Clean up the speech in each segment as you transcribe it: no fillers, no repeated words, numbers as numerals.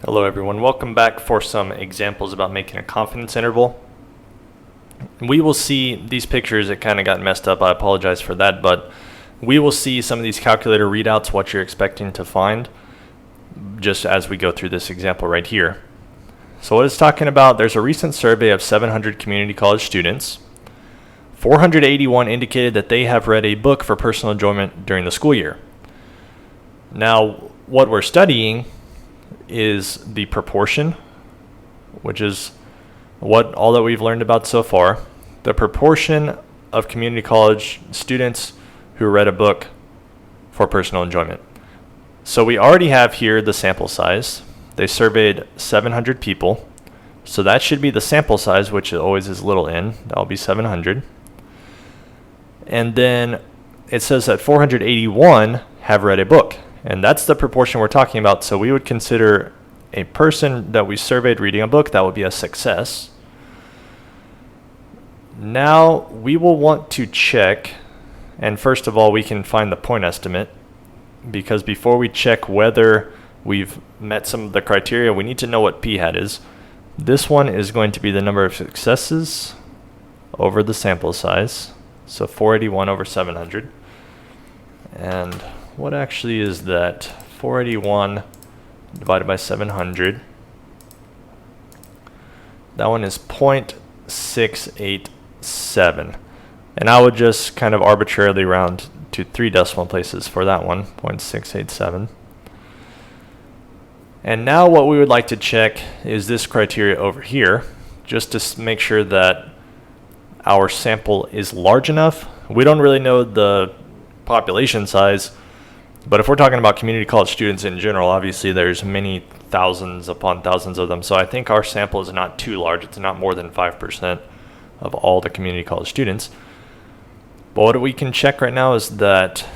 Hello everyone, welcome back for some examples about making a confidence interval. We will see these pictures, it kind of got messed up, I apologize for that, but we will see some of these calculator readouts, what you're expecting to find, just as we go through this example right here. So what it's talking about, there's a recent survey of 700 community college students. 481 indicated that they have read a book for personal enjoyment during the school year. Now, what we're studying is the proportion, which is all that we've learned about so far, the proportion of community college students who read a book for personal enjoyment. So we already have here the sample size. They surveyed 700 people, so that should be the sample size, which always is little n. That'll be 700. And then it says that 481 have read a book. And that's the proportion we're talking about. So we would consider a person that we surveyed reading a book, that would be a success. Now we will want to check, and first of all, we can find the point estimate, because before we check whether we've met some of the criteria, we need to know what p-hat is. This one is going to be the number of successes over the sample size. So 481 over 700. And what actually is that? 481 divided by 700. That one is 0.687. And I would just kind of arbitrarily round to 3 decimal places for that one, 0.687. And now what we would like to check is this criteria over here, just to make sure that our sample is large enough. We don't really know the population size, but if we're talking about community college students in general, obviously there's many thousands upon thousands of them. So I think our sample is not too large. It's not more than 5% of all the community college students. But what we can check right now is that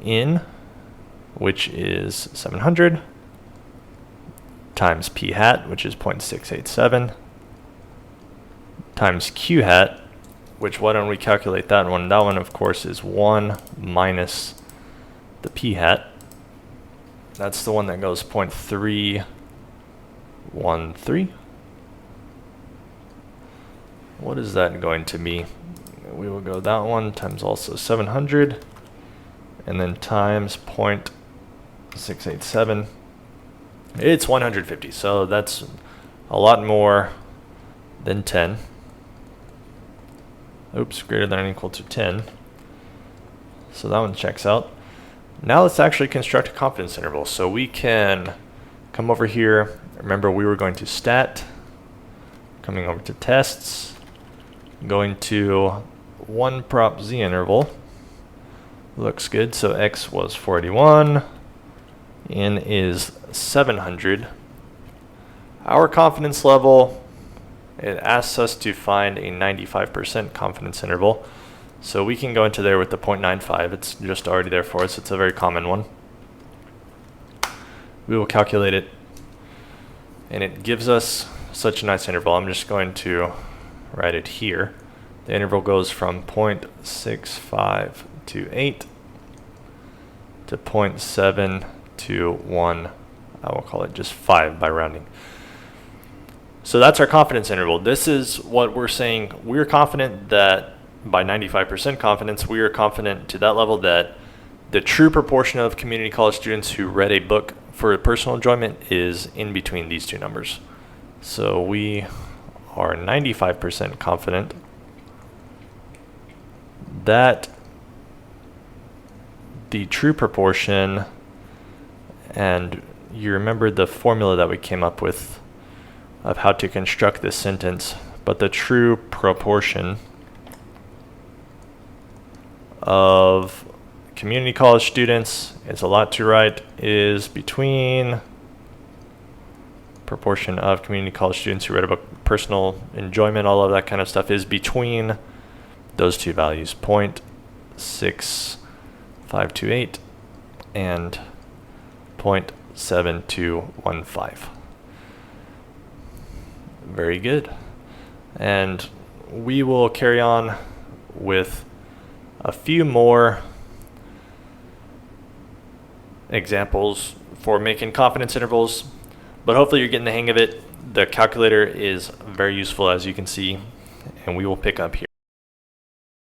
n, which is 700, times p hat, which is 0.687, times q hat, which why don't we calculate that one? That one, of course, is 1 minus the p-hat. That's the one that goes 0.313. What is that going to be? We will go that one times also 700, and then times 0.687. It's 150, so that's a lot more than 10. Oops, greater than or equal to 10. So that one checks out. Now let's actually construct a confidence interval. So we can come over here. Remember, we were going to stat, coming over to tests, going to one prop z interval. Looks good. So x was 481, n is 700. Our confidence level, it asks us to find a 95% confidence interval. So we can go into there with the 0.95. It's just already there for us. It's a very common one. We will calculate it, and it gives us such a nice interval. I'm just going to write it here. The interval goes from 0.6528 to 0.721. I will call it just 5 by rounding. So that's our confidence interval. This is what we're saying. We're confident that by 95% confidence, we are confident to that level that the true proportion of community college students who read a book for personal enjoyment is in between these two numbers. So we are 95% confident that the true proportion, and you remember the formula that we came up with of how to construct this sentence, but the true proportion of community college students, it's a lot to write, is between proportion of community college students who read about personal enjoyment, all of that kind of stuff, is between those two values, 0.6528 and 0.7215. Very good. And we will carry on with a few more examples for making confidence intervals. But hopefully you're getting the hang of it. The calculator is very useful, as you can see, and we will pick up here.